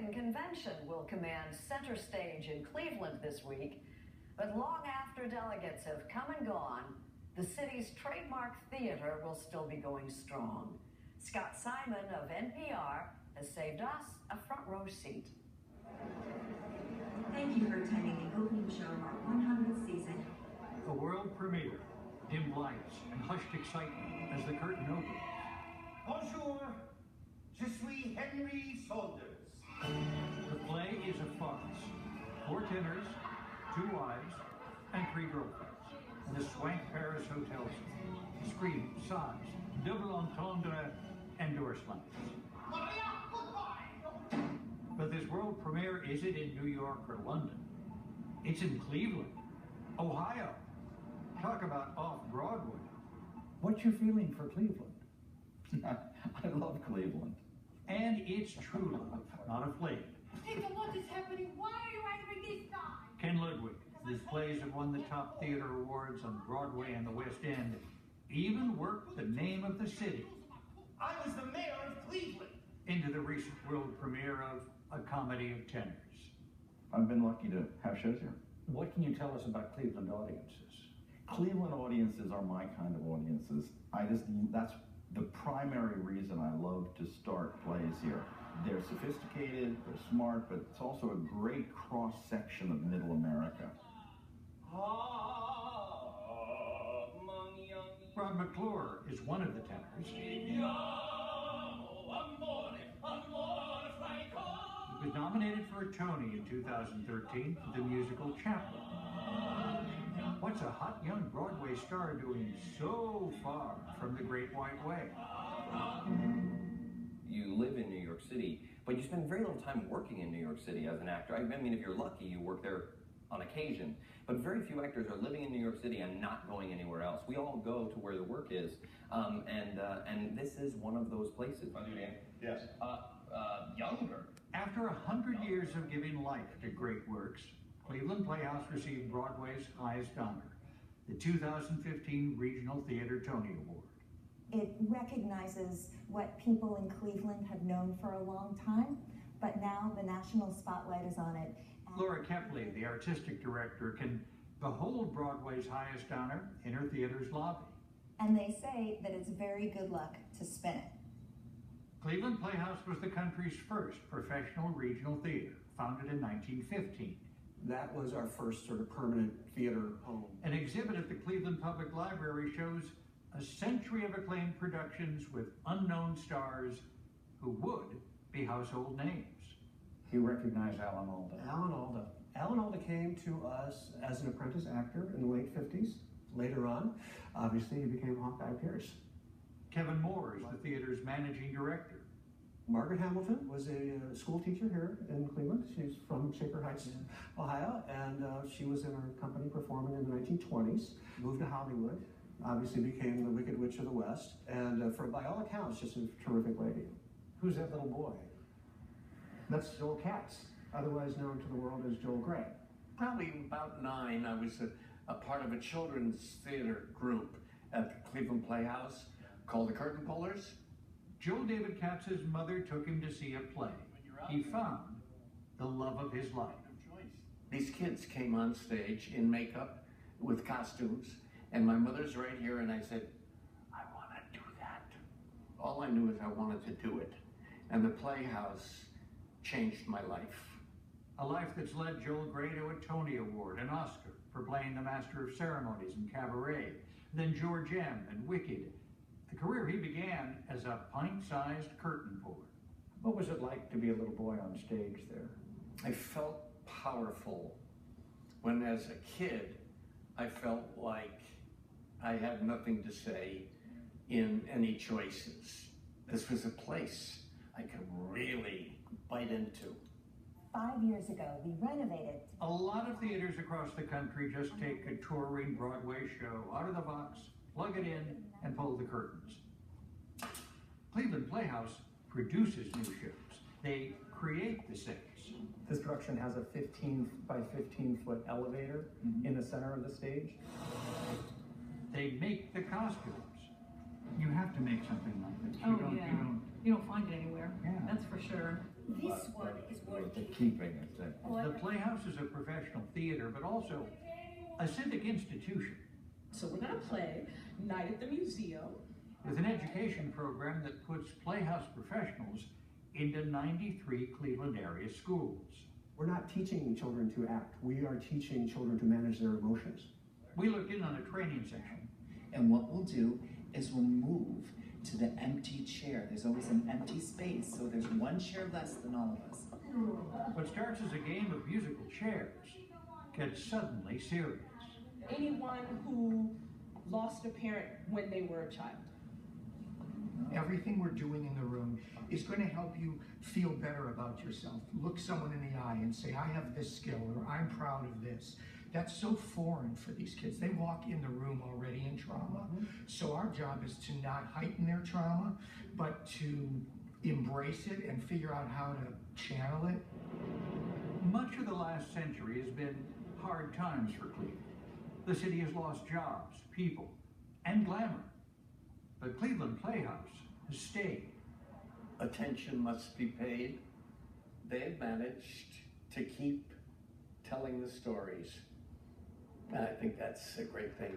American Convention will command center stage in Cleveland this week. But long after delegates have come and gone, the city's trademark theater will still be going strong. Scott Simon of NPR has saved us a front row seat. Thank you for attending the opening show of our 100th season. A world premiere, dim lights and hushed excitement as the curtain opens. Bonjour, je suis Henry Saunders. The play is a farce. 4 tenors, 2 wives, and 3 girlfriends in a swank Paris hotel scene. Scream, sighs, double entendre, and door slams. But this world premiere isn't in New York or London. It's in Cleveland, Ohio. Talk about off-Broadway. What's your feeling for Cleveland? I love Cleveland. And it's true love, not a flame. Jacob, what is happening? Why are you angry this time? Ken Ludwig, whose plays have won the top theater awards on Broadway and the West End, even worked the name of the city. I was the mayor of Cleveland. Into the recent world premiere of A Comedy of Tenors. I've been lucky to have shows here. What can you tell us about Cleveland audiences? Cleveland audiences are my kind of audiences. That's the primary reason I love to start plays here. They're sophisticated, they're smart, but it's also a great cross-section of middle America. Rob McClure is one of the tenors. He was nominated for a Tony in 2013 for the musical Chaplin. What's a hot young Broadway star doing so far from the Great White Way? You live in New York City, but you spend very little time working in New York City as an actor. I mean, if you're lucky, you work there on occasion, but very few actors are living in New York City and not going anywhere else. We all go to where the work is, and this is one of those places. Yes. Younger. After 100 years of giving life to great works, Cleveland Playhouse received Broadway's highest honor, the 2015 Regional Theater Tony Award. It recognizes what people in Cleveland have known for a long time, but now the national spotlight is on it. Laura Kepley, the artistic director, can behold Broadway's highest honor in her theater's lobby. And they say that it's very good luck to spin it. Cleveland Playhouse was the country's first professional regional theater, founded in 1915. That was our first sort of permanent theater home. An exhibit at the Cleveland Public Library shows a century of acclaimed productions with unknown stars who would be household names. You recognize Alan Alda? Alan Alda. Alan Alda came to us as an apprentice actor in the late 50s. Later on, obviously, he became Hawkeye Pierce. Kevin Moore is the theater's managing director. Margaret Hamilton was a school teacher here in Cleveland. She's from Shaker Heights, Ohio, and she was in our company performing in the 1920s. Moved to Hollywood, obviously became the Wicked Witch of the West, and by all accounts, just a terrific lady. Who's that little boy? That's Joel Katz, otherwise known to the world as Joel Grey. Probably about 9, I was a part of a children's theater group at the Cleveland Playhouse called the Curtain Pullers. Joel David Katz's mother took him to see a play. He found the love of his life. These kids came on stage in makeup with costumes, and my mother's right here, and I said, I want to do that. All I knew is I wanted to do it, and the Playhouse changed my life. A life that's led Joel Grey to a Tony Award, an Oscar for playing the Master of Ceremonies in Cabaret, then George M. and Wicked. A career he began as a pint-sized curtain puller. What was it like to be a little boy on stage there? I felt powerful when, as a kid, I felt like I had nothing to say in any choices. This was a place I could really bite into. 5 years ago, we renovated. A lot of theaters across the country just take a touring Broadway show out of the box, plug it in, and pull the curtains. Cleveland Playhouse produces new shows. They create the sets. This production has a 15 by 15 foot elevator in the center of the stage. They make the costumes. You have to make something like this. You don't find it anywhere. Yeah. That's for sure. This one is worth they're keeping it. The Playhouse is a professional theater, but also a civic institution. So we're going to play Night at the Museum. With an education program that puts Playhouse professionals into 93 Cleveland area schools. We're not teaching children to act. We are teaching children to manage their emotions. We looked in on a training section. And what we'll do is we'll move to the empty chair. There's always an empty space, so there's one chair less than all of us. What starts as a game of musical chairs gets suddenly serious. Anyone who lost a parent when they were a child. Everything we're doing in the room is going to help you feel better about yourself. Look someone in the eye and say, I have this skill, or I'm proud of this. That's so foreign for these kids. They walk in the room already in trauma. So our job is to not heighten their trauma, but to embrace it and figure out how to channel it. Much of the last century has been hard times for Cleveland. The city has lost jobs, people, and glamour. But Cleveland Playhouse has stayed. Attention must be paid. They have managed to keep telling the stories. And I think that's a great thing.